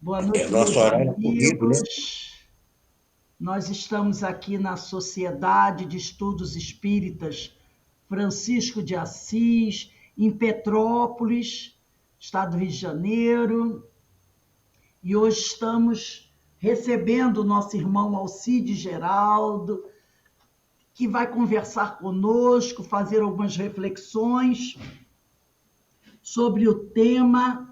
Boa noite, Nosso meus horário é corrido, né? amigos. Nós estamos aqui na Sociedade de Estudos Espíritas Francisco de Assis, em Petrópolis, estado do Rio de Janeiro, e hoje estamos recebendo o nosso irmão Alcide Geraldo, que vai conversar conosco, fazer algumas reflexões sobre o tema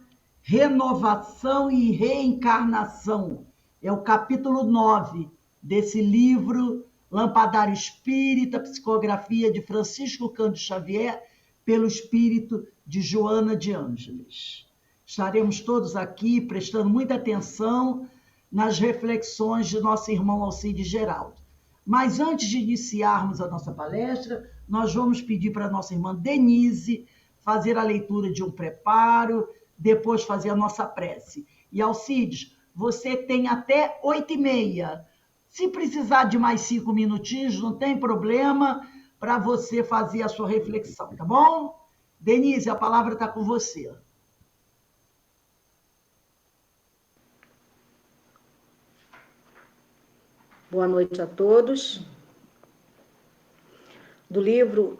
Renovação e Reencarnação. É o capítulo 9 desse livro, Lampadário Espírita, Psicografia de Francisco Cândido Xavier, pelo espírito de Joana de Ângeles. Estaremos todos aqui prestando muita atenção nas reflexões de nosso irmão Alcide Geraldo. Mas antes de iniciarmos a nossa palestra, nós vamos pedir para a nossa irmã Denise fazer a leitura de um preparo, depois fazer a nossa prece. E Alcides, você tem até 8h30. Se precisar de mais 5 minutinhos, não tem problema para você fazer a sua reflexão, tá bom? Denise, a palavra está com você. Boa noite a todos. Do livro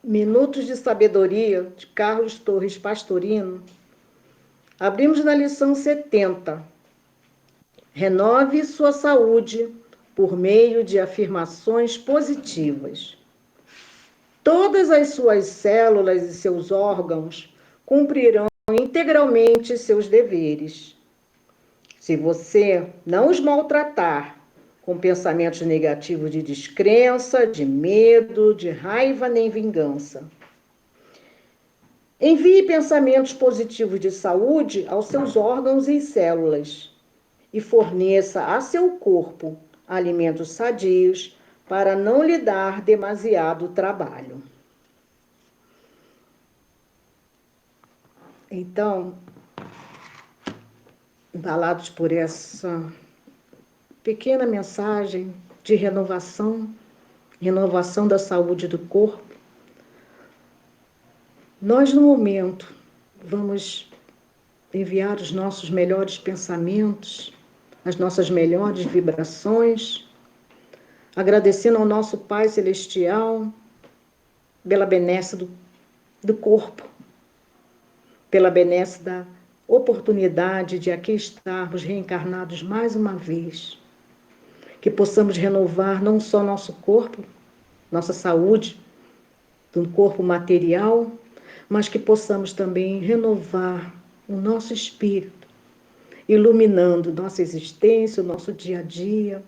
Minutos de Sabedoria, de Carlos Torres Pastorino, abrimos na lição 70. Renove sua saúde por meio de afirmações positivas. Todas as suas células e seus órgãos cumprirão integralmente seus deveres. Se você não os maltratar com pensamentos negativos de descrença, de medo, de raiva nem vingança. Envie pensamentos positivos de saúde aos seus órgãos e células e forneça a seu corpo alimentos sadios para não lhe dar demasiado trabalho. Então, embalados por essa pequena mensagem de renovação da saúde do corpo, nós, no momento, vamos enviar os nossos melhores pensamentos, as nossas melhores vibrações, agradecendo ao nosso Pai Celestial pela benesse do corpo, pela benesse da oportunidade de aqui estarmos reencarnados mais uma vez, que possamos renovar não só nosso corpo, nossa saúde, do corpo material, mas que possamos também renovar o nosso espírito, iluminando nossa existência, o nosso dia a dia,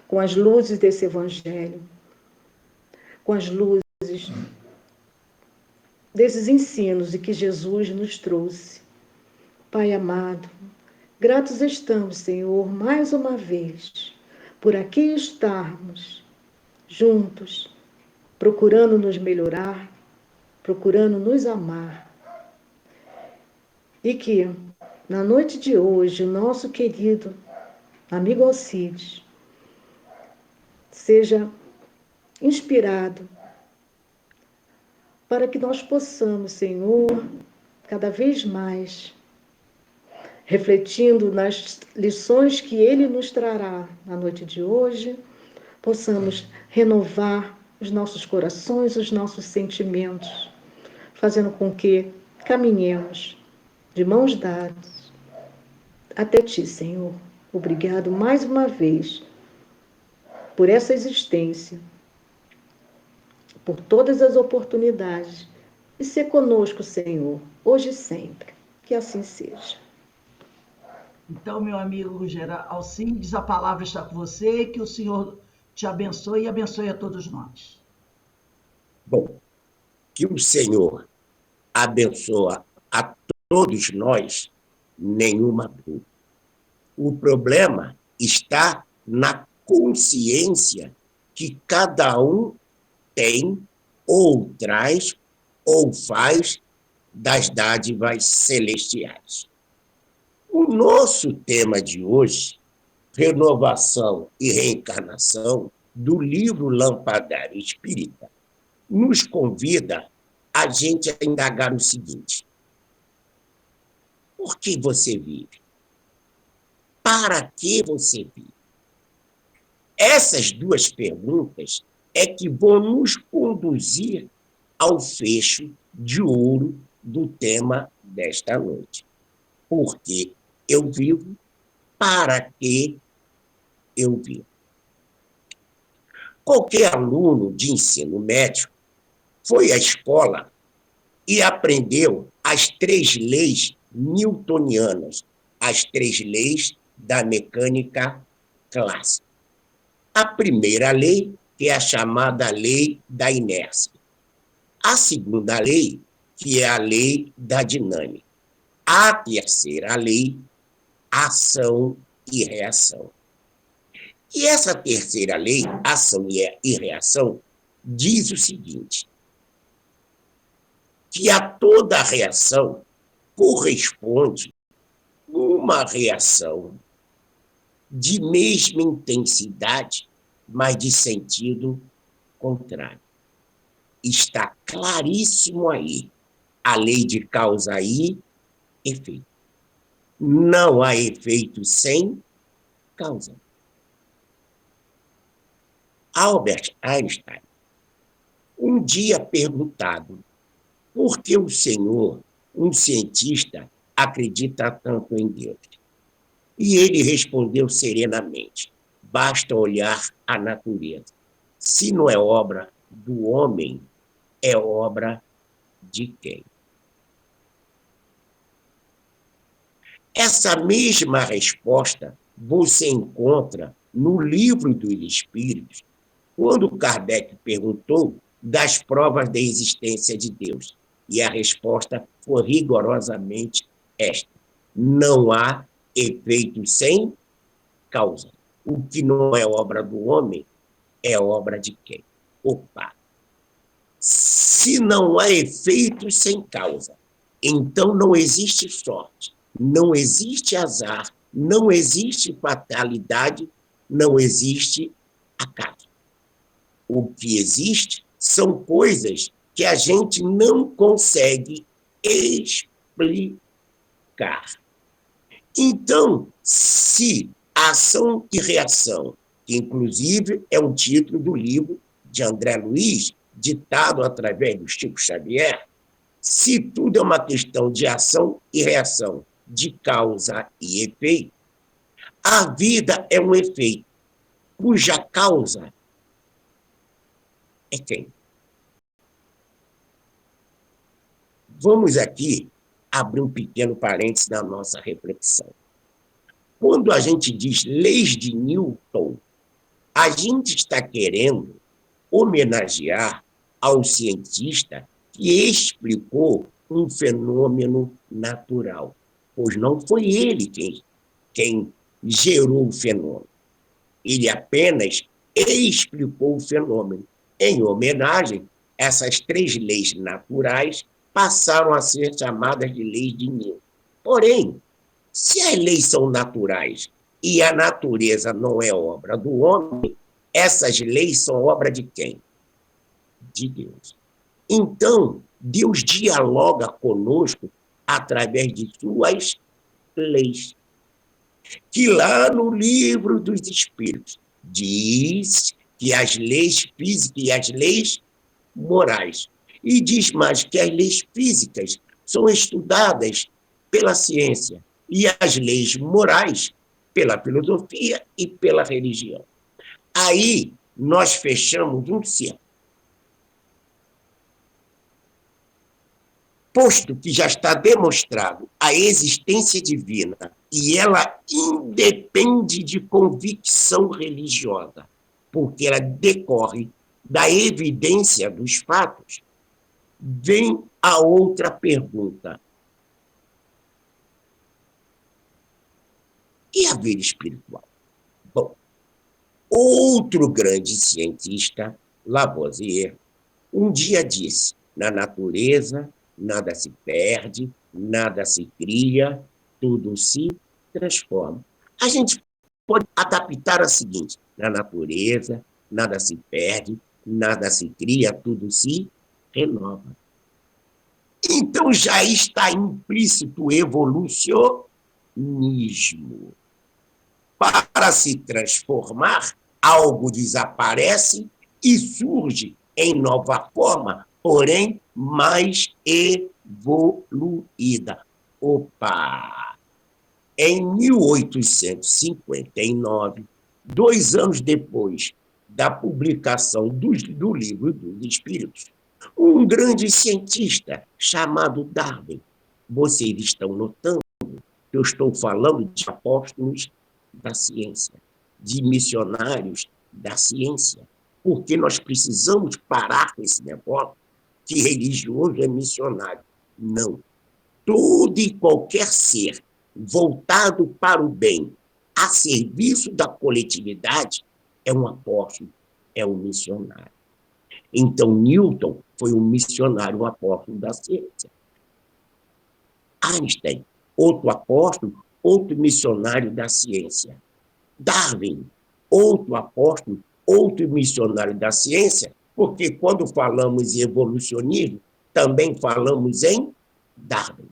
com as luzes desse Evangelho, com as luzes desses ensinos de que Jesus nos trouxe. Pai amado, gratos estamos, Senhor, mais uma vez, por aqui estarmos juntos, procurando nos melhorar, procurando nos amar. E que, na noite de hoje, o nosso querido amigo Alcides seja inspirado para que nós possamos, Senhor, cada vez mais, refletindo nas lições que Ele nos trará na noite de hoje, possamos renovar os nossos corações, os nossos sentimentos, fazendo com que caminhemos de mãos dadas até Ti, Senhor. Obrigado mais uma vez por essa existência, por todas as oportunidades, e ser conosco, Senhor, hoje e sempre. Que assim seja. Então, meu amigo Alcides, a palavra está com você, que o Senhor te abençoe e abençoe a todos nós. Bom, que o Senhor abençoe a todos nós, nenhuma dúvida. O problema está na consciência que cada um tem, ou traz, ou faz das dádivas celestiais. O nosso tema de hoje, renovação e reencarnação, do livro Lampadário Espírita, nos convida a gente a indagar o seguinte: por que você vive? para que você vive? Essas duas perguntas é que vão nos conduzir ao fecho de ouro do tema desta noite. Porque eu vivo, para que eu vivo? Qualquer aluno de ensino médio foi à escola e aprendeu as 3 leis newtonianas, as 3 leis da mecânica clássica. A primeira lei, que é a chamada lei da inércia. A segunda lei, que é a lei da dinâmica. A terceira lei, ação e reação. E essa terceira lei, ação e reação, diz o seguinte: que a toda reação corresponde uma reação de mesma intensidade, mas de sentido contrário. Está claríssimo aí a lei de causa e efeito. Não há efeito sem causa. Albert Einstein, um dia perguntado por que o senhor, um cientista, acredita tanto em Deus? E ele respondeu serenamente: basta olhar a natureza. Se não é obra do homem, é obra de quem? Essa mesma resposta você encontra no Livro dos Espíritos, quando Kardec perguntou das provas da existência de Deus. E a resposta foi rigorosamente esta: não há efeito sem causa. O que não é obra do homem é obra de quem? Opa! Se não há efeito sem causa, então não existe sorte, não existe azar, não existe fatalidade, não existe acaso. O que existe são coisas que a gente não consegue explicar. Então, se ação e reação, que inclusive é um título do livro de André Luiz, ditado através do Chico Xavier, se tudo é uma questão de ação e reação, de causa e efeito, a vida é um efeito, cuja causa é quem? Vamos aqui abrir um pequeno parênteses na nossa reflexão. Quando a gente diz leis de Newton, a gente está querendo homenagear ao cientista que explicou um fenômeno natural, pois não foi ele quem gerou o fenômeno. Ele apenas explicou o fenômeno. Em homenagem, essas 3 leis naturais passaram a ser chamadas de leis de Newton. Porém, se as leis são naturais e a natureza não é obra do homem, essas leis são obra de quem? De Deus. Então, Deus dialoga conosco através de suas leis, que lá no Livro dos Espíritos diz que as leis físicas e as leis morais. E diz mais que as leis físicas são estudadas pela ciência e as leis morais pela filosofia e pela religião. Aí nós fechamos um círculo. Posto que já está demonstrado a existência divina e ela independe de convicção religiosa, porque ela decorre da evidência dos fatos, vem a outra pergunta: e a vida espiritual? Bom, outro grande cientista, Lavoisier, um dia disse: na natureza nada se perde, nada se cria, tudo se transforma. A gente pode adaptar a seguinte: na natureza nada se perde, nada se cria, tudo se renova. Então já está implícito o evolucionismo. Para se transformar, algo desaparece e surge em nova forma, porém mais evoluída. Opa! Em 1859, 2 anos depois da publicação do Livro dos Espíritos, um grande cientista chamado Darwin, vocês estão notando que eu estou falando de apóstolos da ciência, de missionários da ciência, porque nós precisamos parar com esse negócio que religioso é missionário. Não. Todo e qualquer ser voltado para o bem, a serviço da coletividade, é um apóstolo, é um missionário. Então, Newton foi um missionário, um apóstolo da ciência. Einstein, outro apóstolo, outro missionário da ciência. Darwin, outro apóstolo, outro missionário da ciência, porque quando falamos em evolucionismo, também falamos em Darwin.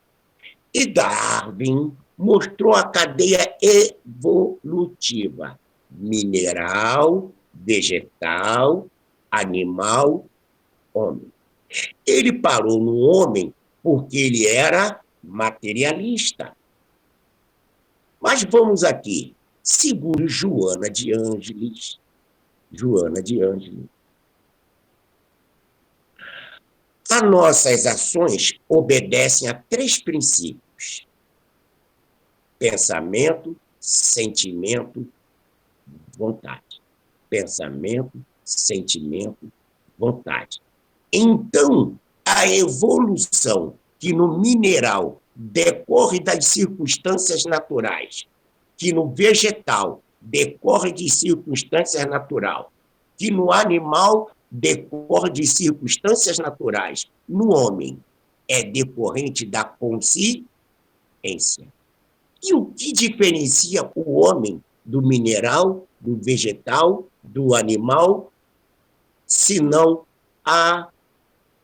E Darwin mostrou a cadeia evolutiva: mineral, vegetal, animal, homem. Ele parou no homem porque ele era materialista. Mas vamos aqui. Segundo Joana de Ângeles, as nossas ações obedecem a 3 princípios: pensamento, sentimento, vontade. Pensamento, sentimento, vontade. Então, a evolução que no mineral decorre das circunstâncias naturais, que no vegetal decorre de circunstâncias naturais, que no animal decorre de circunstâncias naturais, no homem é decorrente da consciência. E o que diferencia o homem do mineral, do vegetal, do animal, senão a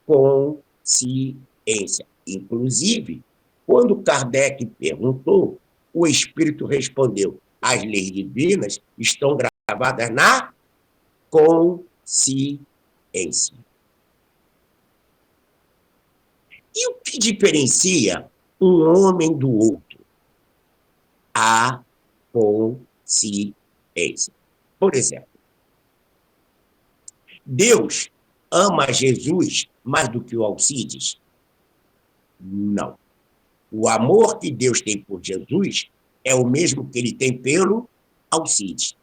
consciência? Inclusive, quando Kardec perguntou, o Espírito respondeu: as leis divinas estão gravadas na consciência. E o que diferencia um homem do outro? A consciência. Por exemplo, Deus ama Jesus mais do que o Alcides? Não. O amor que Deus tem por Jesus é o mesmo que ele tem pelo Alcides.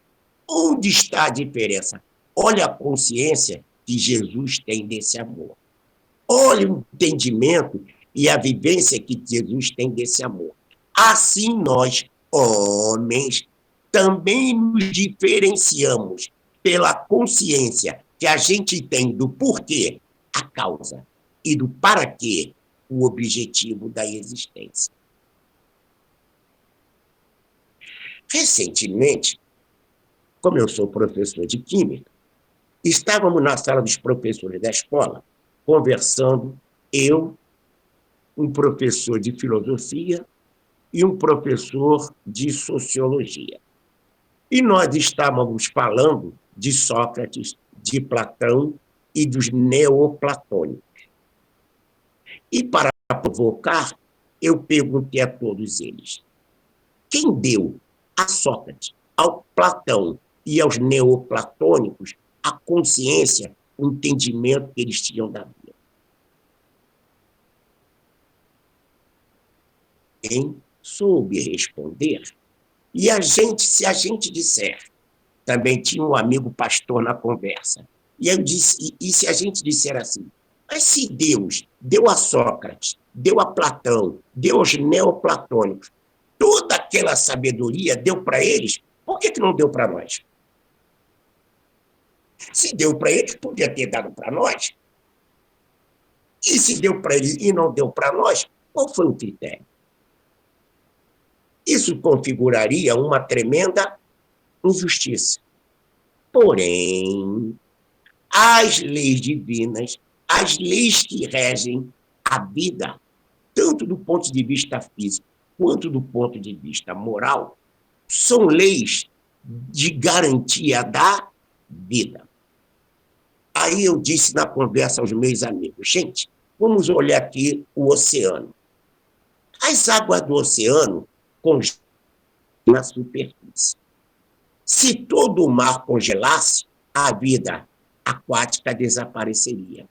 Onde está a diferença? Olha a consciência que Jesus tem desse amor. Olha o entendimento e a vivência que Jesus tem desse amor. Assim nós, homens, também nos diferenciamos pela consciência que a gente tem do porquê, a causa, e do para quê, o objetivo da existência. Recentemente, como eu sou professor de química, estávamos na sala dos professores da escola, conversando, eu, um professor de filosofia e um professor de sociologia. E nós estávamos falando de Sócrates, de Platão e dos neoplatônicos. E para provocar, eu perguntei a todos eles: quem deu a Sócrates, ao Platão e aos neoplatônicos a consciência, o entendimento que eles tinham da vida? Quem soube responder? E se a gente disser, também tinha um amigo pastor na conversa, e eu disse, e se a gente disser assim, mas se Deus deu a Sócrates, deu a Platão, deu aos neoplatônicos, toda aquela sabedoria deu para eles, por que não deu para nós? Se deu para eles, podia ter dado para nós. E se deu para eles e não deu para nós, qual foi o critério? Isso configuraria uma tremenda injustiça. Porém, as leis divinas, as leis que regem a vida, tanto do ponto de vista físico quanto do ponto de vista moral, são leis de garantia da vida. Aí eu disse na conversa aos meus amigos, gente, vamos olhar aqui o oceano. As águas do oceano congelam na superfície. Se todo o mar congelasse, a vida aquática desapareceria.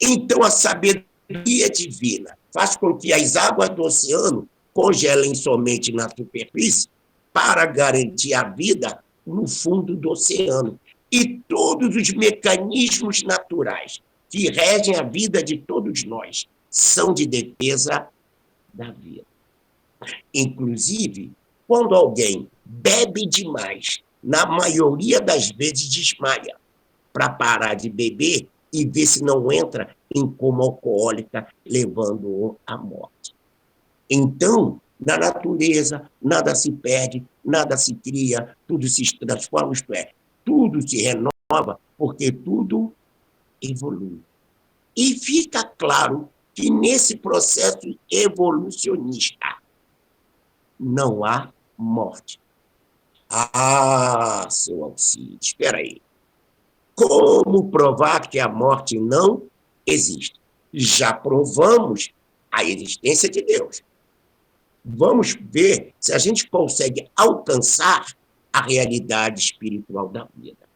Então, a sabedoria divina faz com que as águas do oceano congelem somente na superfície para garantir a vida no fundo do oceano. E todos os mecanismos naturais que regem a vida de todos nós são de defesa da vida. Inclusive, quando alguém bebe demais, na maioria das vezes desmaia para parar de beber e ver se não entra em coma alcoólica, levando-o à morte. Então, na natureza, nada se perde, nada se cria, tudo se transforma, isto é, tudo se renova, porque tudo evolui. E fica claro que nesse processo evolucionista não há morte. Ah, seu Alcides, espera aí. Como provar que a morte não existe? Já provamos a existência de Deus. Vamos ver se a gente consegue alcançar a realidade espiritual da vida.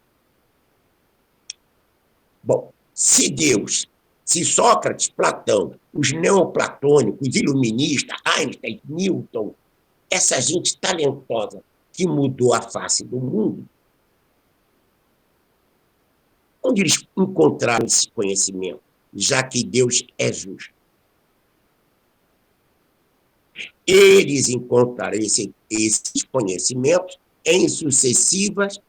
Bom, se Deus, se Sócrates, Platão, os neoplatônicos, iluministas, Einstein, Newton, essa gente talentosa que mudou a face do mundo, onde eles encontraram esse conhecimento, já que Deus é justo? Eles encontraram esses conhecimentos em sucessivas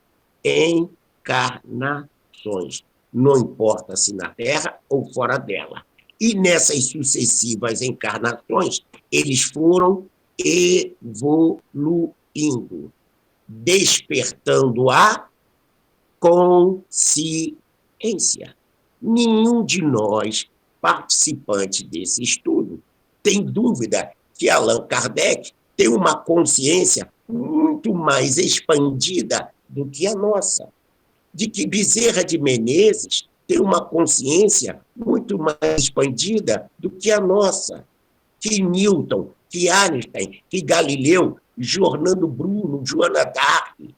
encarnações, não importa se na Terra ou fora dela. E nessas sucessivas encarnações, eles foram evoluindo, despertando a consciência. Nenhum de nós, participantes desse estudo, tem dúvida que Allan Kardec tem uma consciência muito mais expandida do que a nossa, de que Bezerra de Menezes tem uma consciência muito mais expandida do que a nossa, que Newton, que Einstein, que Galileu, Giordano Bruno, Joana d'Arc,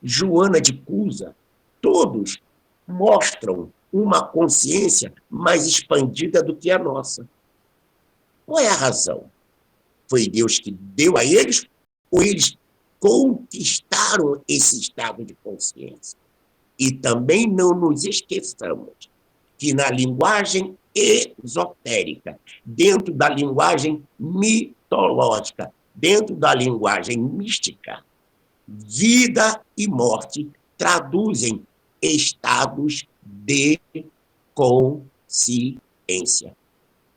Joana de Cusa, todos mostram uma consciência mais expandida do que a nossa. Qual é a razão? Foi Deus que deu a eles ou eles conquistaram esse estado de consciência? E também não nos esqueçamos que na linguagem esotérica, dentro da linguagem mitológica, dentro da linguagem mística, vida e morte traduzem estados de consciência.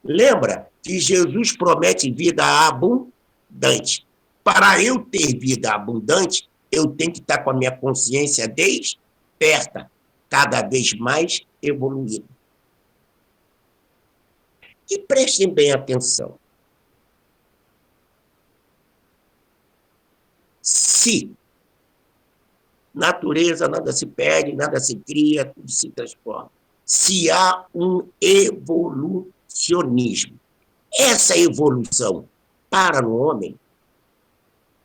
Lembra que Jesus promete vida abundante. Para eu ter vida abundante, eu tenho que estar com a minha consciência desperta, cada vez mais evoluída. E prestem bem atenção. Se natureza, nada se perde, nada se cria, tudo se transforma. Se há um evolucionismo, essa evolução para no homem,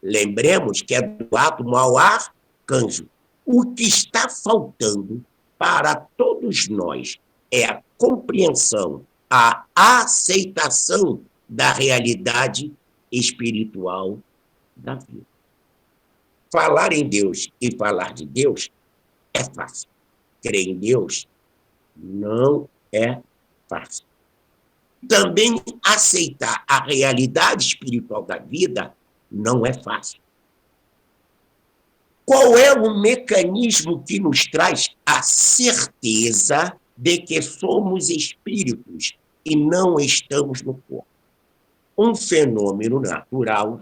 lembremos que é do átomo ao arcanjo. O que está faltando para todos nós é a compreensão, a aceitação da realidade espiritual da vida. Falar em Deus e falar de Deus é fácil. Crer em Deus não é fácil. Também aceitar a realidade espiritual da vida não é fácil. Qual é o mecanismo que nos traz a certeza de que somos espíritos e não estamos no corpo? Um fenômeno natural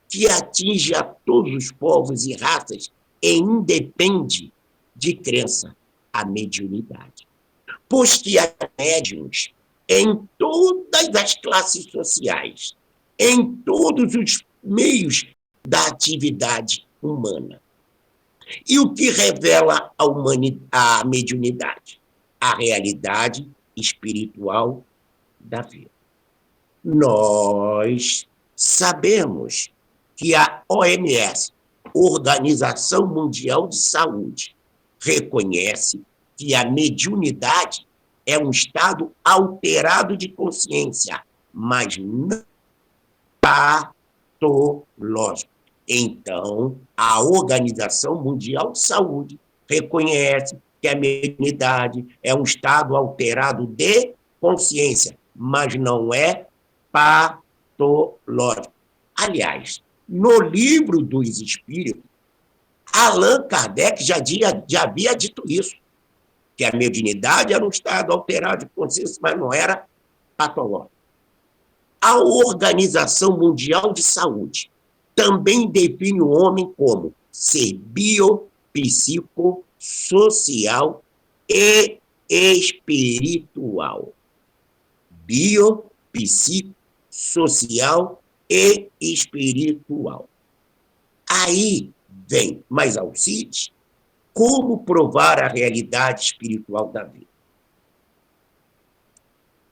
que atinge a todos os povos e raças e independe de crença, a mediunidade. Pois que há médiuns em todas as classes sociais, em todos os meios da atividade humana. E o que revela a mediunidade? A realidade espiritual da vida. Nós sabemos que a OMS, Organização Mundial de Saúde, reconhece que a mediunidade é um estado alterado de consciência, mas não patológico. Então, a Organização Mundial de Saúde reconhece que a mediunidade é um estado alterado de consciência, mas não é patológico. Aliás, no Livro dos Espíritos, Allan Kardec já havia dito isso, que a mediunidade era um estado alterado de consciência, mas não era patológico. A Organização Mundial de Saúde também define o homem como ser biopsicossocial e espiritual. Biopsicossocial e espiritual. Aí vem mais Alcides, como provar a realidade espiritual da vida.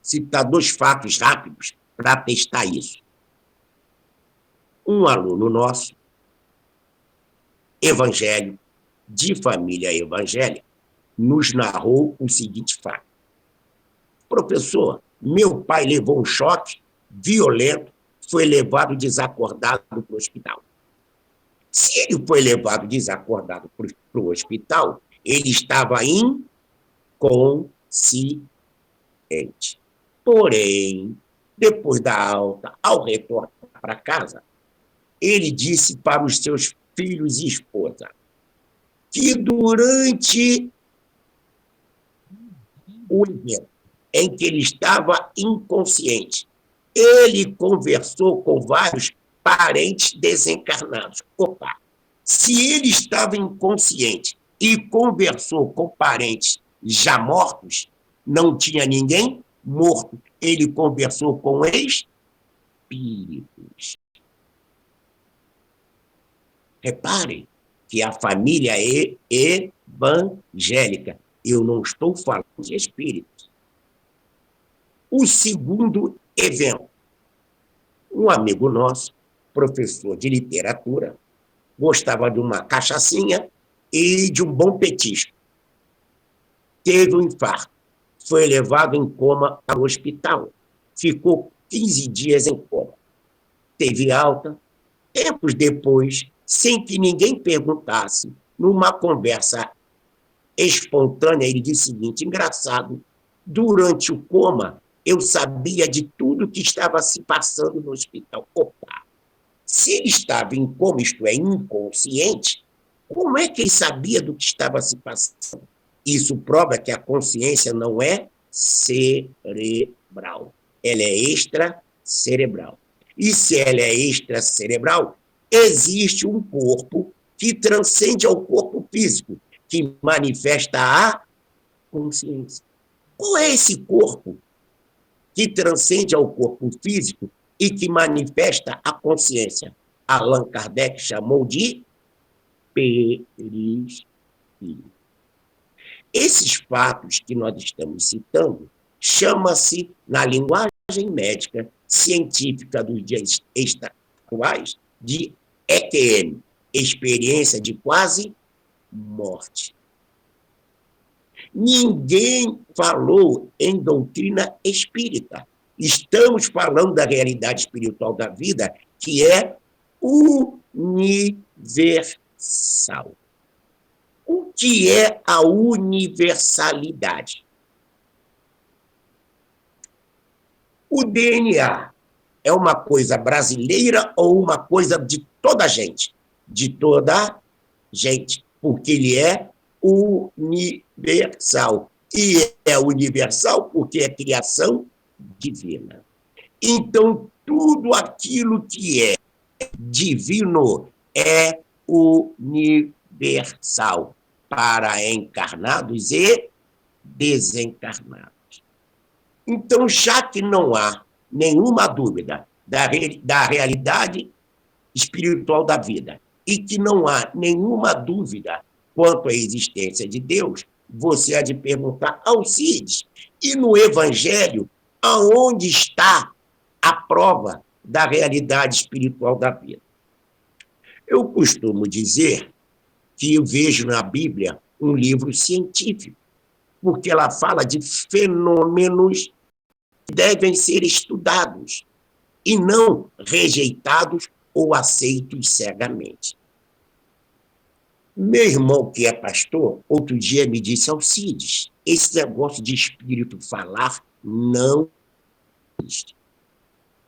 Citar 2 fatos rápidos para testar isso. Um aluno nosso, evangélico, de família evangélica, nos narrou o seguinte fato. Professor, meu pai levou um choque violento, foi levado desacordado para o hospital. Se ele foi levado desacordado para o hospital, ele estava inconsciente. Porém, depois da alta, ao retornar para casa, ele disse para os seus filhos e esposa que durante o evento em que ele estava inconsciente, ele conversou com vários parentes desencarnados. Opa! Se ele estava inconsciente e conversou com parentes já mortos, não tinha ninguém morto. Ele conversou com espíritos. Reparem que a família é evangélica. Eu não estou falando de espíritos. O segundo evento. Um amigo nosso, professor de literatura, gostava de uma cachaçinha e de um bom petisco. Teve um infarto. Foi levado em coma para o hospital. Ficou 15 dias em coma. Teve alta. Tempos depois, sem que ninguém perguntasse, numa conversa espontânea, ele disse o seguinte: engraçado, durante o coma, eu sabia de tudo que estava se passando no hospital. Opa! Se ele estava em coma, isto é, inconsciente, como é que ele sabia do que estava se passando? Isso prova que a consciência não é cerebral, ela é extracerebral. E se ela é extracerebral, existe um corpo que transcende ao corpo físico, que manifesta a consciência. Qual é esse corpo que transcende ao corpo físico e que manifesta a consciência? Allan Kardec chamou de perispírito. Esses fatos que nós estamos citando chama-se, na linguagem médica científica dos dias atuais, de EQM, experiência de quase morte. Ninguém falou em doutrina espírita. Estamos falando da realidade espiritual da vida, que é universal. O que é a universalidade? O DNA é uma coisa brasileira ou uma coisa de toda a gente? De toda gente, porque ele é universal. E é universal porque é criação divina. Então, tudo aquilo que é divino é universal para encarnados e desencarnados. Então, já que não há nenhuma dúvida da realidade espiritual da vida e que não há nenhuma dúvida quanto à existência de Deus, você há de perguntar: Alcides, e no Evangelho, aonde está a prova da realidade espiritual da vida? Eu costumo dizer que eu vejo na Bíblia um livro científico, porque ela fala de fenômenos que devem ser estudados e não rejeitados ou aceitos cegamente. Meu irmão, que é pastor, outro dia me disse: Alcides, esse negócio de espírito falar não existe.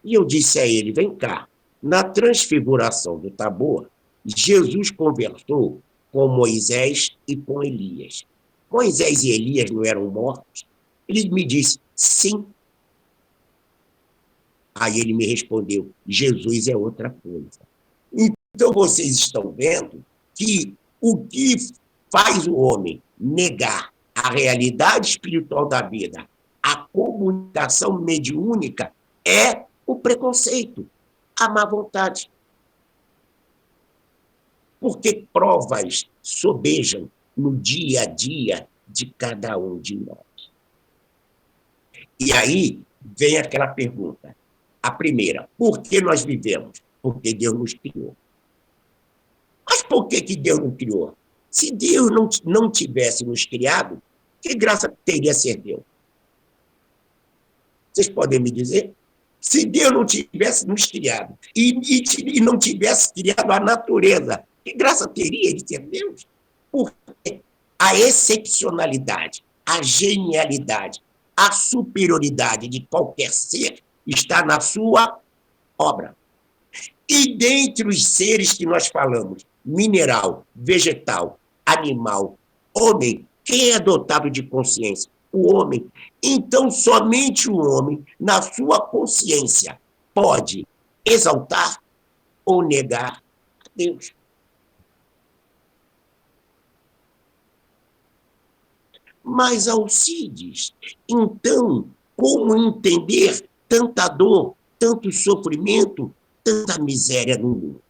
E eu disse a ele: vem cá, na transfiguração do Tabor, Jesus conversou com Moisés e com Elias. Moisés e Elias não eram mortos? Ele me disse: sim. Aí ele me respondeu: Jesus é outra coisa. Então vocês estão vendo que o que faz o homem negar a realidade espiritual da vida, a comunicação mediúnica, é o preconceito, a má vontade. Porque provas sobejam no dia a dia de cada um de nós. E aí vem aquela pergunta. A primeira: por que nós vivemos? Porque Deus nos criou. Mas por que Deus nos criou? Se Deus não tivesse nos criado, que graça teria ser Deus? Vocês podem me dizer? Se Deus não tivesse nos criado e não tivesse criado a natureza, que graça teria de ser Deus? Porque a excepcionalidade, a genialidade, a superioridade de qualquer ser está na sua obra. E dentre os seres que nós falamos, mineral, vegetal, animal, homem, quem é dotado de consciência? O homem. Então, somente o homem, na sua consciência, pode exaltar ou negar a Deus. Mas, Alcides, então, como entender tanta dor, tanto sofrimento, tanta miséria no mundo?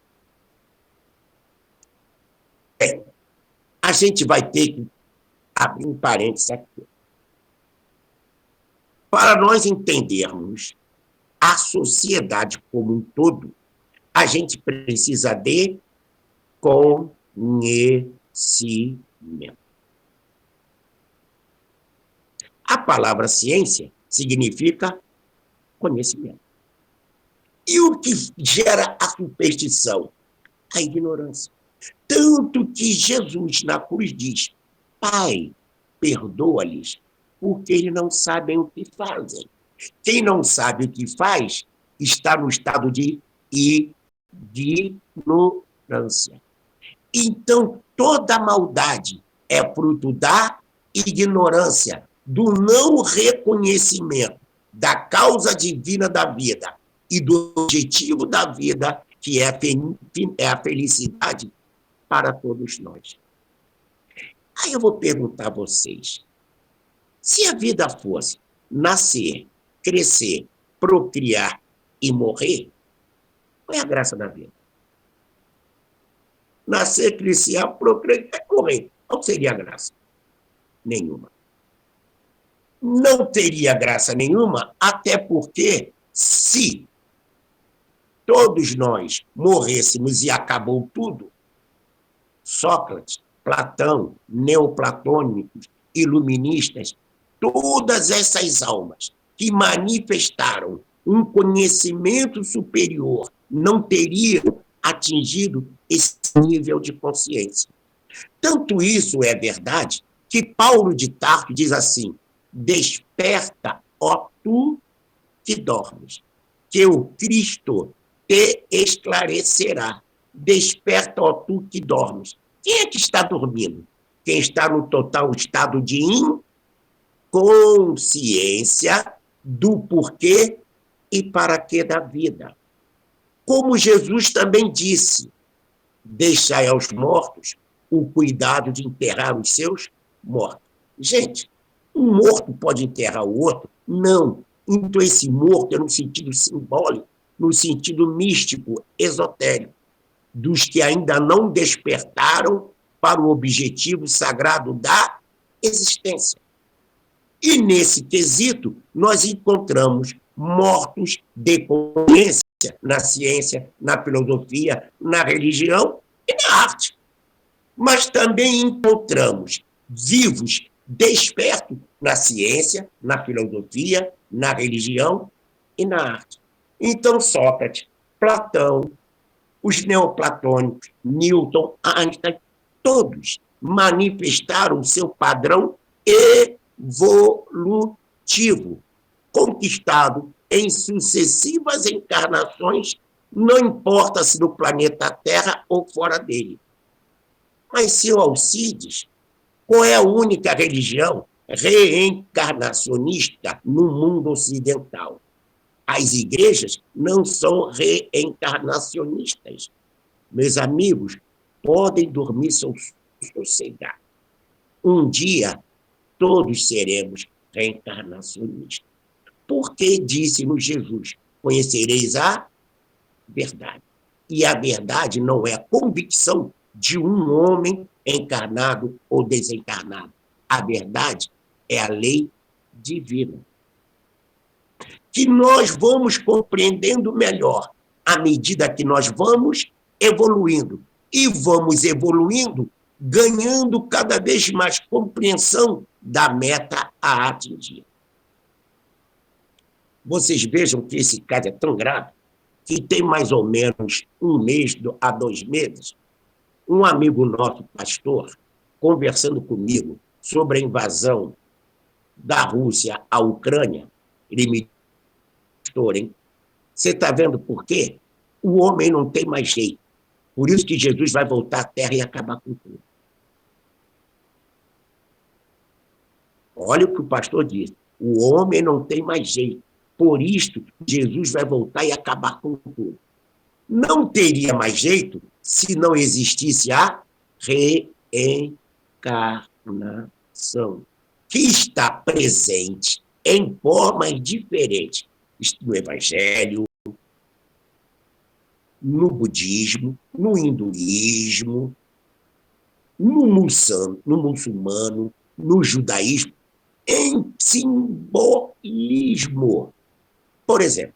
Bem, a gente vai ter que abrir um parênteses aqui. Para nós entendermos a sociedade como um todo, a gente precisa de conhecimento. A palavra ciência significa conhecimento. E o que gera a superstição? A ignorância. Tanto que Jesus, na cruz, diz: Pai, perdoa-lhes, porque eles não sabem o que fazem. Quem não sabe o que faz está no estado de ignorância. Então, toda maldade é fruto da ignorância, do não reconhecimento da causa divina da vida e do objetivo da vida, que é a felicidade para todos nós. Aí eu vou perguntar a vocês: se a vida fosse nascer, crescer, procriar e morrer, qual é a graça da vida? Nascer, crescer, procriar e morrer. Qual seria a graça? Nenhuma. Não teria graça nenhuma, até porque, se todos nós morrêssemos e acabou tudo, Sócrates, Platão, neoplatônicos, iluministas, todas essas almas que manifestaram um conhecimento superior não teriam atingido esse nível de consciência. Tanto isso é verdade que Paulo de Tarso diz assim: desperta, ó tu que dormes, que o Cristo te esclarecerá. Desperta, ó tu que dormes. Quem é que está dormindo? Quem está no total estado de inconsciência do porquê e para quê da vida. Como Jesus também disse: deixai aos mortos o cuidado de enterrar os seus mortos. Gente, um morto pode enterrar o outro? Não. Então, esse morto é no sentido simbólico, no sentido místico, esotérico, dos que ainda não despertaram para o objetivo sagrado da existência. E, nesse quesito, nós encontramos mortos de consciência na ciência, na filosofia, na religião e na arte. Mas também encontramos vivos, despertos na ciência, na filosofia, na religião e na arte. Então, Sócrates, Platão, os neoplatônicos, Newton, Einstein, todos manifestaram o seu padrão evolutivo, conquistado em sucessivas encarnações, não importa se no planeta Terra ou fora dele. Mas, seu Alcides, qual é a única religião reencarnacionista no mundo ocidental? As igrejas não são reencarnacionistas. Meus amigos, podem dormir sossegados. Um dia, todos seremos reencarnacionistas. Porque disse-nos Jesus, conhecereis a verdade. E a verdade não é a convicção de um homem encarnado ou desencarnado. A verdade é a lei divina, que nós vamos compreendendo melhor à medida que nós vamos evoluindo. E vamos evoluindo, ganhando cada vez mais compreensão da meta a atingir. Vocês vejam que esse caso é tão grave que tem mais ou menos 1 mês a 2 meses, um amigo nosso, pastor, conversando comigo sobre a invasão da Rússia à Ucrânia, ele me disse, pastor, hein? Você está vendo por quê? O homem não tem mais jeito. Por isso que Jesus vai voltar à Terra e acabar com tudo. Olha o que o pastor disse. O homem não tem mais jeito. Por isto, Jesus vai voltar e acabar com tudo. Não teria mais jeito se não existisse a reencarnação, que está presente em formas diferentes no Evangelho, no budismo, no hinduísmo, no muçulmano, no judaísmo, em simbolismo. Por exemplo,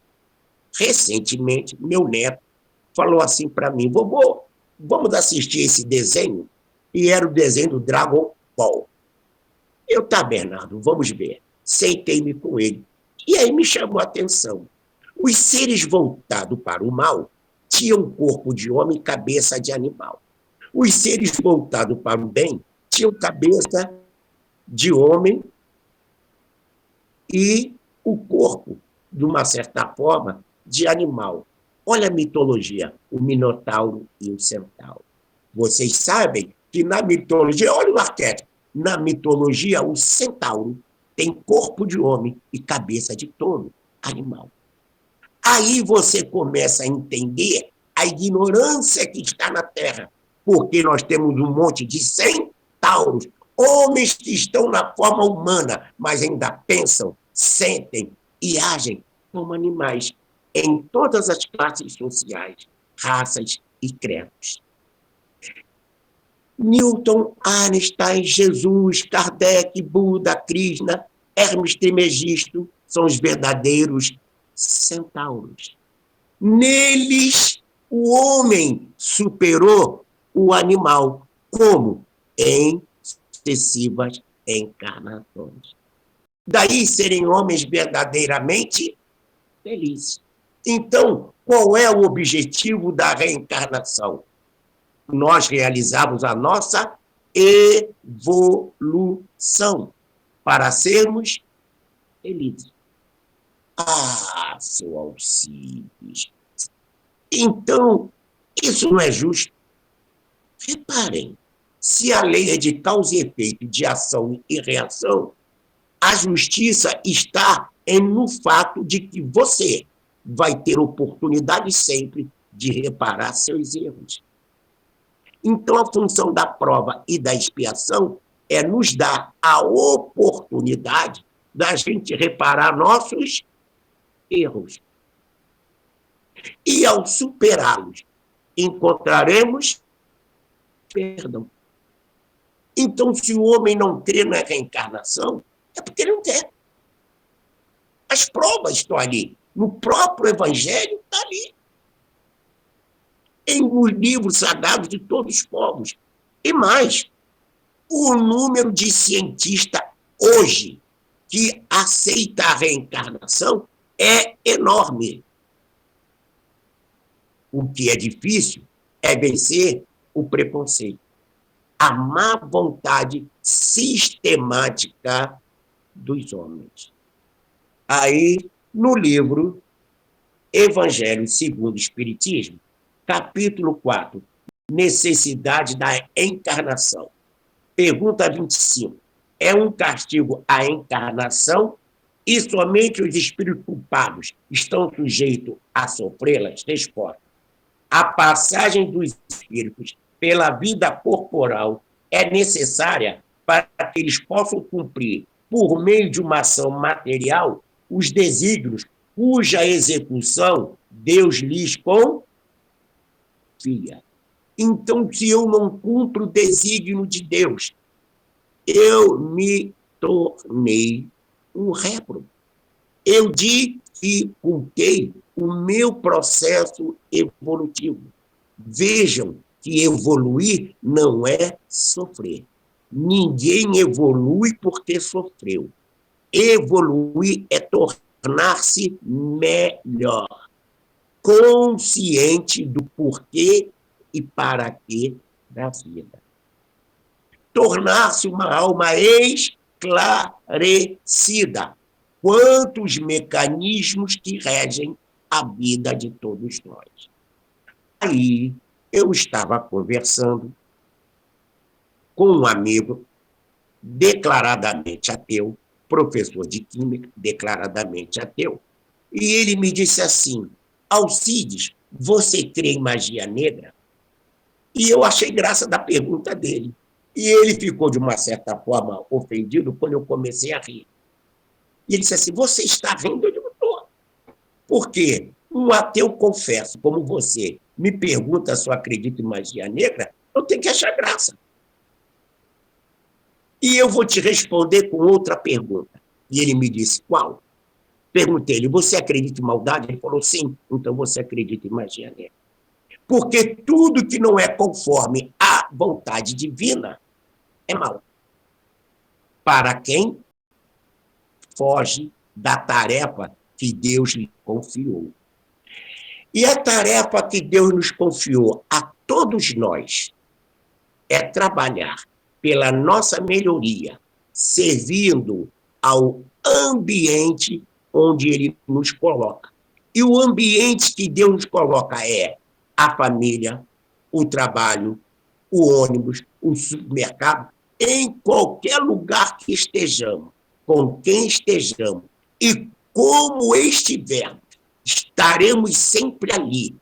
recentemente, meu neto falou assim para mim, vovô, vamos assistir esse desenho? E era o desenho do Dragon Ball. Eu, tá, Bernardo, vamos ver. Sentei-me com ele. E aí me chamou a atenção. Os seres voltados para o mal tinham corpo de homem e cabeça de animal. Os seres voltados para o bem tinham cabeça de homem e o corpo, de uma certa forma, de animal. Olha a mitologia, o Minotauro e o Centauro. Vocês sabem que na mitologia, olha o arquétipo, na mitologia o Centauro tem corpo de homem e cabeça de touro, animal. Aí você começa a entender a ignorância que está na Terra, porque nós temos um monte de centauros, homens que estão na forma humana, mas ainda pensam, sentem e agem como animais, em todas as classes sociais, raças e credos. Newton, Einstein, Jesus, Kardec, Buda, Krishna, Hermes Trismegisto são os verdadeiros centauros. Neles, o homem superou o animal, como? Em sucessivas encarnações. Daí serem homens verdadeiramente felizes. Então, qual é o objetivo da reencarnação? Nós realizamos a nossa evolução para sermos felizes. Ah, seu Alcides, então, isso não é justo. Reparem, se a lei é de causa e efeito, de ação e reação, a justiça está no fato de que você vai ter oportunidade sempre de reparar seus erros. Então, a função da prova e da expiação é nos dar a oportunidade da gente reparar nossos erros. E, ao superá-los, encontraremos perdão. Então, se o homem não crê na reencarnação, é porque ele não quer. As provas estão ali. No próprio Evangelho está ali. Em os livros sagrados de todos os povos. E mais, o número de cientistas hoje que aceita a reencarnação é enorme. O que é difícil é vencer o preconceito, a má vontade sistemática dos homens. Aí, no livro Evangelho segundo o Espiritismo, capítulo 4, necessidade da encarnação. Pergunta 25. É um castigo a encarnação e somente os espíritos culpados estão sujeitos a sofrê-las? Resposta. A passagem dos espíritos pela vida corporal é necessária para que eles possam cumprir, por meio de uma ação material, os desígnios cuja execução Deus lhes confia. Então, se eu não cumpro o desígnio de Deus, eu me tornei um réprobo. Eu dificultei o meu processo evolutivo. Vejam que evoluir não é sofrer. Ninguém evolui porque sofreu. Evoluir é tornar-se melhor, consciente do porquê e para quê da vida. Tornar-se uma alma esclarecida quanto os mecanismos que regem a vida de todos nós. Aí eu estava conversando com um amigo declaradamente ateu, professor de química, declaradamente ateu, e ele me disse assim: Alcides, você crê em magia negra? E eu achei graça da pergunta dele. E ele ficou, de uma certa forma, ofendido quando eu comecei a rir. E ele disse assim: você está rindo? Eu digo, estou. Por quê? Um ateu, confesso, como você, me pergunta se eu acredito em magia negra, eu tenho que achar graça. E eu vou te responder com outra pergunta. E ele me disse, qual? Perguntei-lhe, você acredita em maldade? Ele falou, sim, então você acredita em magia negra. Porque tudo que não é conforme à vontade divina é mal. Para quem foge da tarefa que Deus lhe confiou. E a tarefa que Deus nos confiou a todos nós é trabalhar pela nossa melhoria, servindo ao ambiente onde Ele nos coloca. E o ambiente que Deus nos coloca é a família, o trabalho, o ônibus, o supermercado, em qualquer lugar que estejamos, com quem estejamos e como estivermos, estaremos sempre ali,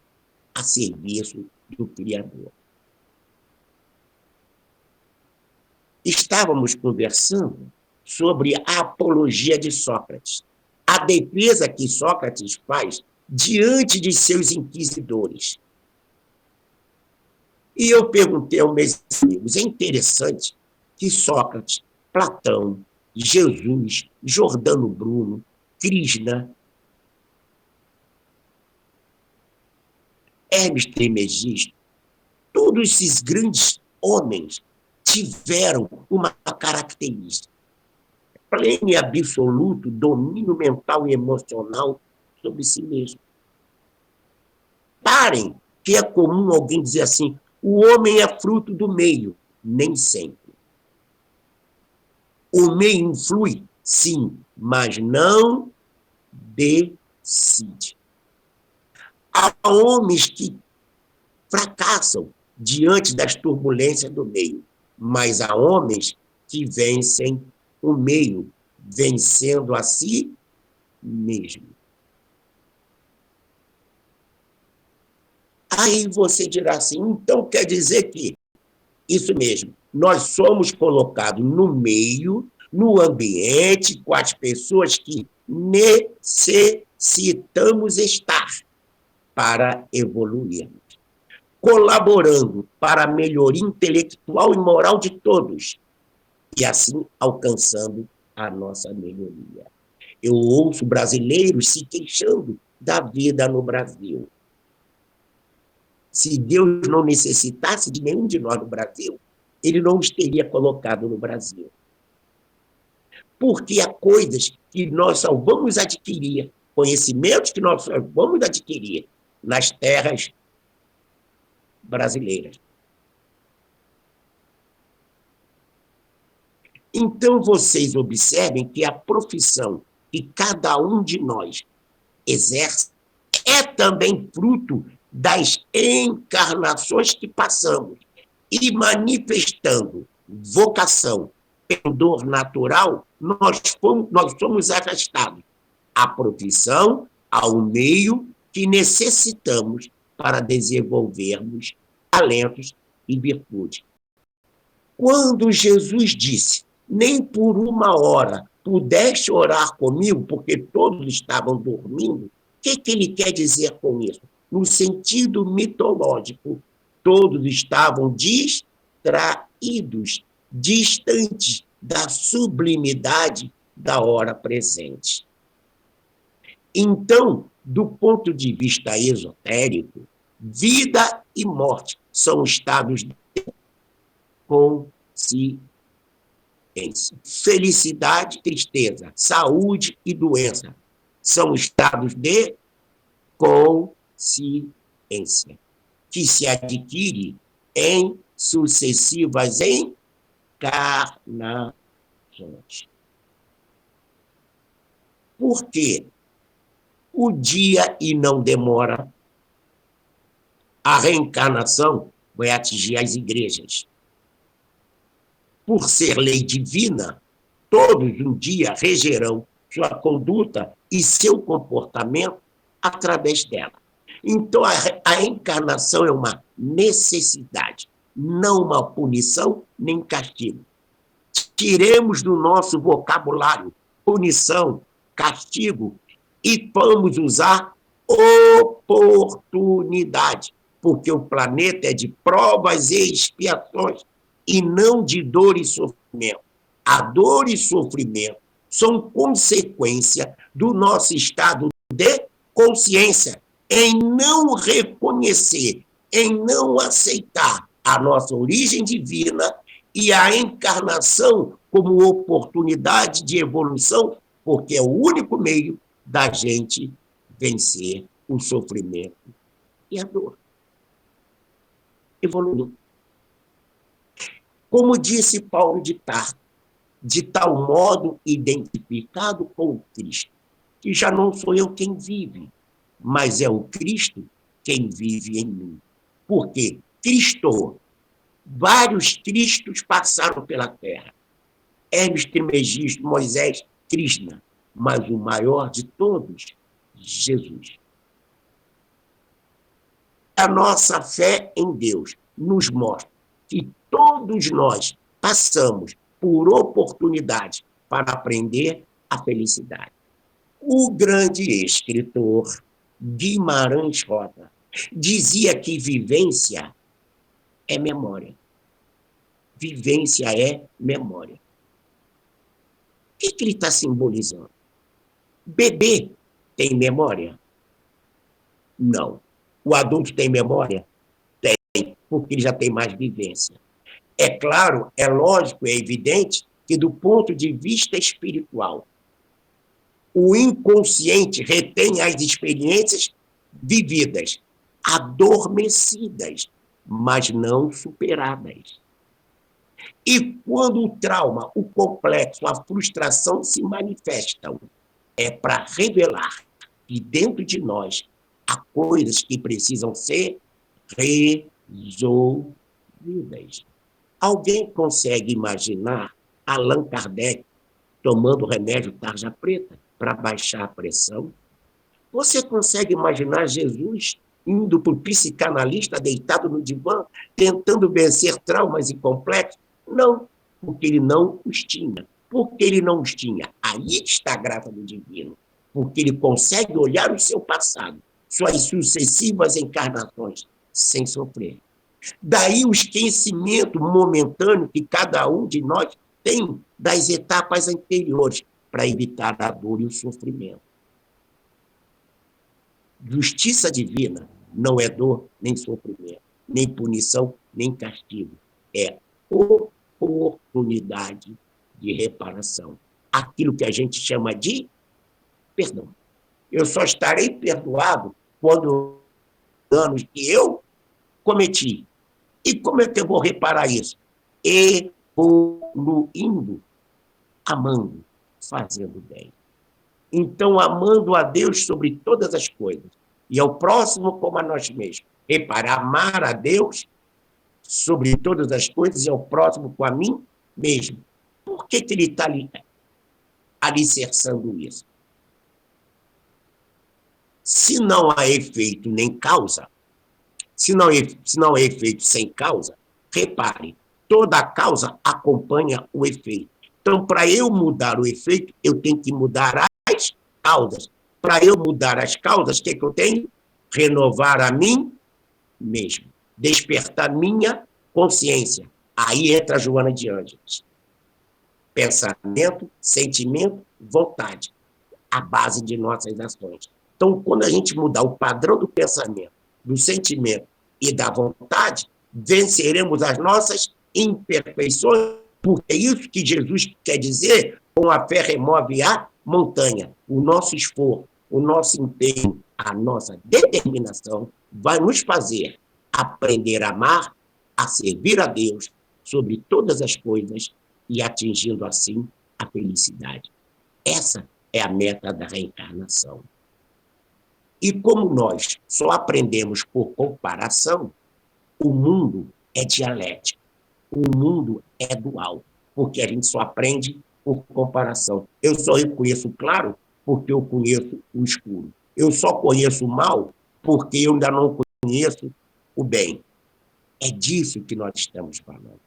a serviço do Criador. Estávamos conversando sobre a apologia de Sócrates, a defesa que Sócrates faz diante de seus inquisidores. E eu perguntei aos meus amigos, é interessante que Sócrates, Platão, Jesus, Jordano Bruno, Krishna, Hermes Trismegisto, todos esses grandes homens tiveram uma característica: pleno e absoluto domínio mental e emocional sobre si mesmo. Parem, que é comum alguém dizer assim, o homem é fruto do meio. Nem sempre. O meio influi, sim, mas não decide. Há homens que fracassam diante das turbulências do meio, mas há homens que vencem o meio, vencendo a si mesmo. Aí você dirá assim, então quer dizer que, isso mesmo, nós somos colocados no meio, no ambiente, com as pessoas que necessitamos estar para evoluirmos. colaborando para a melhoria intelectual e moral de todos, e assim alcançando a nossa melhoria. Eu ouço brasileiros se queixando da vida no Brasil. Se Deus não necessitasse de nenhum de nós no Brasil, ele não os teria colocado no Brasil. Porque há coisas que nós só vamos adquirir, conhecimentos que nós só vamos adquirir nas terras brasileiras. Então, vocês observem que a profissão que cada um de nós exerce é também fruto das encarnações que passamos e manifestando vocação, pendor natural, nós somos arrastados à profissão, ao meio que necessitamos para desenvolvermos talentos e virtudes. Quando Jesus disse, nem por uma hora pudeste orar comigo, porque todos estavam dormindo, o que ele quer dizer com isso? No sentido mitológico, todos estavam distraídos, distantes da sublimidade da hora presente. Então, do ponto de vista esotérico, vida e morte são estados de consciência. Felicidade e tristeza, saúde e doença são estados de consciência, que se adquire em sucessivas encarnações. Por quê? O dia e não demora, a reencarnação vai atingir as igrejas. Por ser lei divina, todos um dia regerão sua conduta e seu comportamento através dela. Então, a encarnação é uma necessidade, não uma punição nem castigo. Tiremos do nosso vocabulário punição, castigo, e vamos usar oportunidade, porque o planeta é de provas e expiações, e não de dor e sofrimento. A dor e sofrimento são consequência do nosso estado de consciência, em não reconhecer, em não aceitar a nossa origem divina e a encarnação como oportunidade de evolução, porque é o único meio da gente vencer o sofrimento e a dor. Evoluindo. Como disse Paulo de Tarso, de tal modo identificado com o Cristo, que já não sou eu quem vive, mas é o Cristo quem vive em mim. Porque Cristo, vários Cristos passaram pela terra. Hermes Trismegisto, Moisés, Krishna, mas o maior de todos, Jesus. A nossa fé em Deus nos mostra que todos nós passamos por oportunidade para aprender a felicidade. O grande escritor Guimarães Rosa dizia que vivência é memória. Vivência é memória. O que ele está simbolizando? Bebê tem memória? Não. O adulto tem memória? Tem, porque ele já tem mais vivência. É claro, é lógico, é evidente que do ponto de vista espiritual, o inconsciente retém as experiências vividas, adormecidas, mas não superadas. E quando o trauma, o complexo, a frustração se manifestam, é para revelar que dentro de nós há coisas que precisam ser resolvidas. Alguém consegue imaginar Allan Kardec tomando remédio tarja preta para baixar a pressão? Você consegue imaginar Jesus indo para o psicanalista deitado no divã, tentando vencer traumas e complexos? Não, porque ele não os tinha. Porque ele não os tinha. Aí está a graça do divino. Porque ele consegue olhar o seu passado, suas sucessivas encarnações, sem sofrer. Daí o esquecimento momentâneo que cada um de nós tem das etapas anteriores para evitar a dor e o sofrimento. Justiça divina não é dor nem sofrimento, nem punição, nem castigo. É oportunidade de reparação. Aquilo que a gente chama de perdão. Eu só estarei perdoado quando danos que eu cometi. E como é que eu vou reparar isso? Evoluindo, amando, fazendo bem. Então, amando a Deus sobre todas as coisas, e ao próximo como a nós mesmos. Reparar, amar a Deus sobre todas as coisas e ao próximo com a mim mesmo. Por que ele está alicerçando isso? Se não há efeito nem causa, se não há efeito sem causa, repare, toda a causa acompanha o efeito. Então, para eu mudar o efeito, eu tenho que mudar as causas. Para eu mudar as causas, o que eu tenho? Renovar a mim mesmo. Despertar minha consciência. Aí entra a Joana de Ângeles. Pensamento, sentimento, vontade. A base de nossas ações. Então, quando a gente mudar o padrão do pensamento, do sentimento e da vontade, venceremos as nossas imperfeições, porque é isso que Jesus quer dizer, com a fé remove a montanha. O nosso esforço, o nosso empenho, a nossa determinação vai nos fazer aprender a amar, a servir a Deus sobre todas as coisas e atingindo assim a felicidade. Essa é a meta da reencarnação. E como nós só aprendemos por comparação, o mundo é dialético, o mundo é dual, porque a gente só aprende por comparação. Eu só reconheço o claro porque eu conheço o escuro. Eu só conheço o mal porque eu ainda não conheço o bem. É disso que nós estamos falando.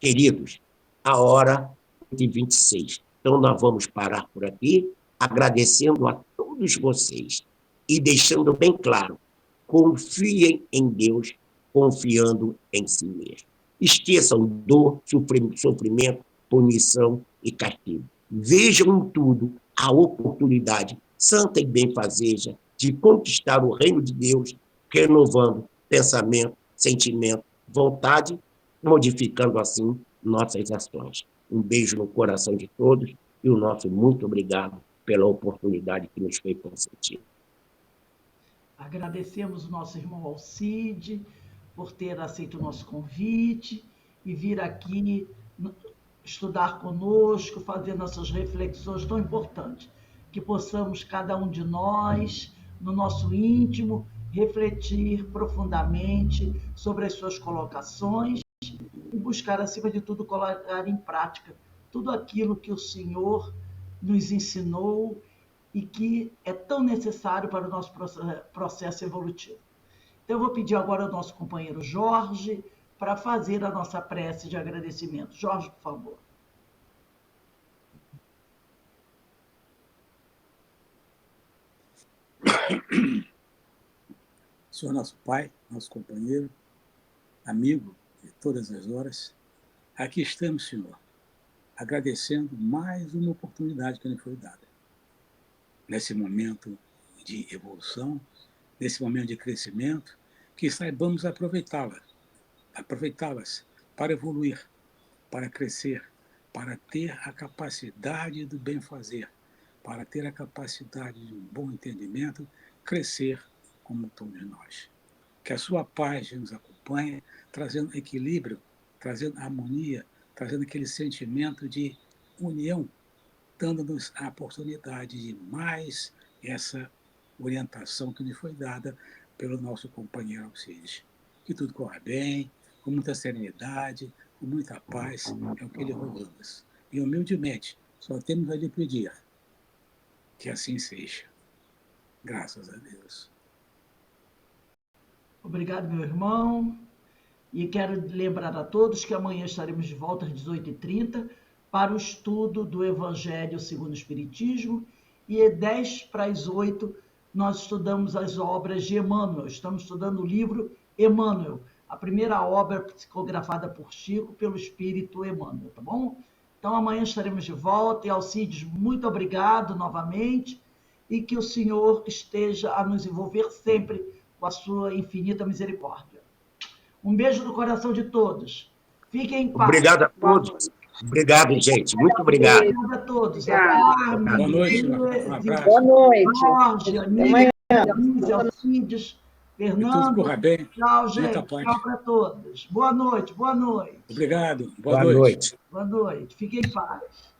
Queridos, a hora de 26. Então, nós vamos parar por aqui, agradecendo a todos vocês e deixando bem claro, confiem em Deus, confiando em si mesmo. Esqueçam dor, sofrimento, punição e castigo. Vejam em tudo a oportunidade santa e benfazeja de conquistar o reino de Deus, renovando pensamento, sentimento, vontade, modificando assim nossas ações. Um beijo no coração de todos e o nosso muito obrigado pela oportunidade que nos foi concedida. Agradecemos o nosso irmão Alcide por ter aceito o nosso convite e vir aqui estudar conosco, fazer nossas reflexões tão importantes, que possamos, cada um de nós, no nosso íntimo, refletir profundamente sobre as suas colocações e buscar, acima de tudo, colocar em prática tudo aquilo que o Senhor nos ensinou e que é tão necessário para o nosso processo evolutivo. Então, eu vou pedir agora ao nosso companheiro Jorge para fazer a nossa prece de agradecimento. Jorge, por favor. Senhor nosso Pai, nosso companheiro, amigo de todas as horas, aqui estamos, Senhor, agradecendo mais uma oportunidade que nos foi dada. Nesse momento de evolução, nesse momento de crescimento, que saibamos aproveitá-las para evoluir, para crescer, para ter a capacidade do bem-fazer, para ter a capacidade de um bom entendimento, crescer como todos nós. Que a sua paz nos acompanhe, trazendo equilíbrio, trazendo harmonia, trazendo aquele sentimento de união, dando-nos a oportunidade de mais essa orientação que nos foi dada pelo nosso companheiro Alcides. Que tudo corra bem, com muita serenidade, com muita paz, é o que lhe rogamos. E humildemente, só temos a lhe pedir que assim seja. Graças a Deus. Obrigado, meu irmão. E quero lembrar a todos que amanhã estaremos de volta às 18h30 para o estudo do Evangelho segundo o Espiritismo. E às 7:50 nós estudamos as obras de Emmanuel. Estamos estudando o livro Emmanuel, a primeira obra psicografada por Chico pelo Espírito Emmanuel, tá bom? Então, amanhã estaremos de volta. E Alcides, muito obrigado novamente, e que o Senhor esteja a nos envolver sempre com a sua infinita misericórdia. Um beijo no coração de todos. Fiquem em paz. Obrigado a todos. Obrigado, gente. Muito obrigado. Obrigado a todos. Obrigada. Boa noite, um abraço. Boa noite. Jorge, Anísio, Alcides, Que tudo Fernando. corra bem. Tchau, Muita gente. paz. Tchau para todos. Boa noite, boa noite. Obrigado. Boa noite. Boa noite. Fiquem em paz.